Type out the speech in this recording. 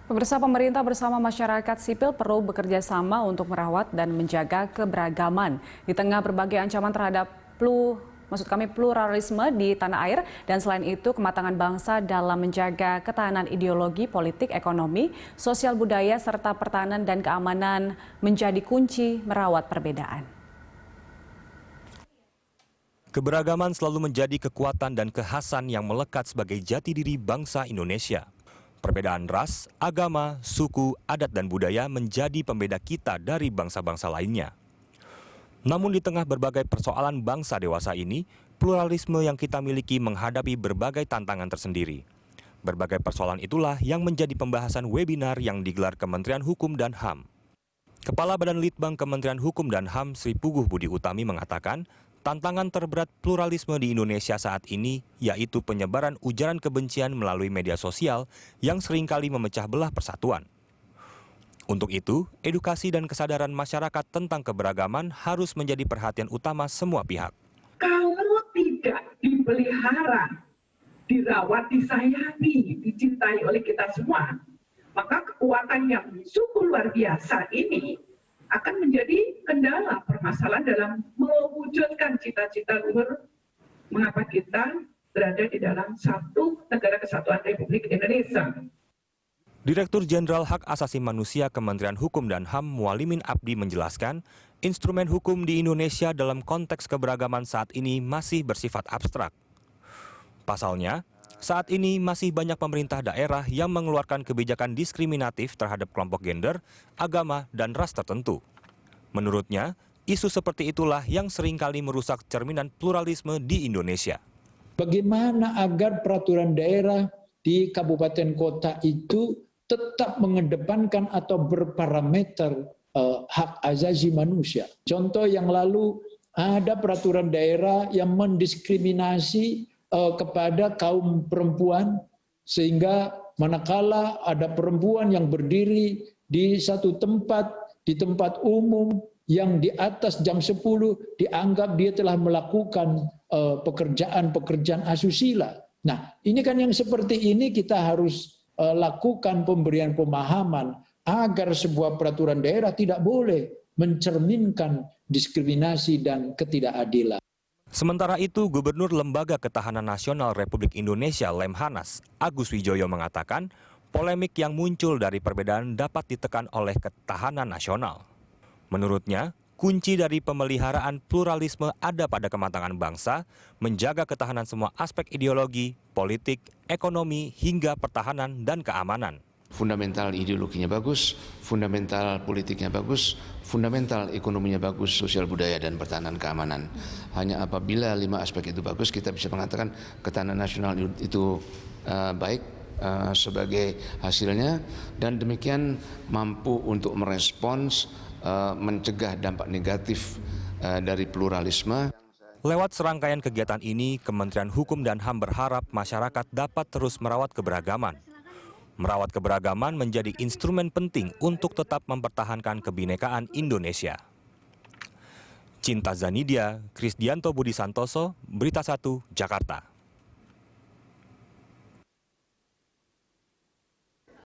Pemirsa, pemerintah bersama masyarakat sipil perlu bekerja sama untuk merawat dan menjaga keberagaman di tengah berbagai ancaman terhadap pluralisme di tanah air, dan selain itu kematangan bangsa dalam menjaga ketahanan ideologi, politik, ekonomi, sosial budaya, serta pertahanan dan keamanan menjadi kunci merawat perbedaan. Keberagaman selalu menjadi kekuatan dan kekhasan yang melekat sebagai jati diri bangsa Indonesia. Perbedaan ras, agama, suku, adat, dan budaya menjadi pembeda kita dari bangsa-bangsa lainnya. Namun di tengah berbagai persoalan bangsa dewasa ini, pluralisme yang kita miliki menghadapi berbagai tantangan tersendiri. Berbagai persoalan itulah yang menjadi pembahasan webinar yang digelar Kementerian Hukum dan HAM. Kepala Badan Litbang Kementerian Hukum dan HAM Sri Puguh Budi Utami mengatakan, tantangan terberat pluralisme di Indonesia saat ini yaitu penyebaran ujaran kebencian melalui media sosial yang seringkali memecah belah persatuan. Untuk itu, edukasi dan kesadaran masyarakat tentang keberagaman harus menjadi perhatian utama semua pihak. Kalau tidak dipelihara, dirawat, disayangi, dicintai oleh kita semua, maka kekuatan yang sungguh luar biasa ini akan menjadi kendala permasalahan dalam mewujudkan cita-cita luhur mengapa kita berada di dalam satu negara kesatuan Republik Indonesia. Direktur Jenderal Hak Asasi Manusia Kementerian Hukum dan HAM Mualimin Abdi menjelaskan, instrumen hukum di Indonesia dalam konteks keberagaman saat ini masih bersifat abstrak. Pasalnya, saat ini masih banyak pemerintah daerah yang mengeluarkan kebijakan diskriminatif terhadap kelompok gender, agama, dan ras tertentu. Menurutnya, isu seperti itulah yang seringkali merusak cerminan pluralisme di Indonesia. Bagaimana agar peraturan daerah di kabupaten kota itu tetap mengedepankan atau berparameter hak asasi manusia. Contoh yang lalu ada peraturan daerah yang mendiskriminasi kepada kaum perempuan, sehingga manakala ada perempuan yang berdiri di satu tempat, di tempat umum yang di atas jam 10 dianggap dia telah melakukan pekerjaan-pekerjaan asusila. Nah, ini kan yang seperti ini kita harus lakukan pemberian pemahaman agar sebuah peraturan daerah tidak boleh mencerminkan diskriminasi dan ketidakadilan. Sementara itu, Gubernur Lembaga Ketahanan Nasional Republik Indonesia Lemhanas, Agus Wijoyo mengatakan, polemik yang muncul dari perbedaan dapat ditekan oleh ketahanan nasional. Menurutnya, kunci dari pemeliharaan pluralisme ada pada kematangan bangsa, menjaga ketahanan semua aspek ideologi, politik, ekonomi, hingga pertahanan dan keamanan. Fundamental ideologinya bagus, fundamental politiknya bagus, fundamental ekonominya bagus, sosial budaya dan pertahanan keamanan. Hanya apabila 5 aspek itu bagus, kita bisa mengatakan ketahanan nasional itu baik sebagai hasilnya, dan demikian mampu untuk merespons, mencegah dampak negatif dari pluralisme. Lewat serangkaian kegiatan ini, Kementerian Hukum dan HAM berharap masyarakat dapat terus merawat keberagaman. Merawat keberagaman menjadi instrumen penting untuk tetap mempertahankan kebinekaan Indonesia. Cinta Zanidia, Krisdianto Budi Santoso, Berita 1, Jakarta.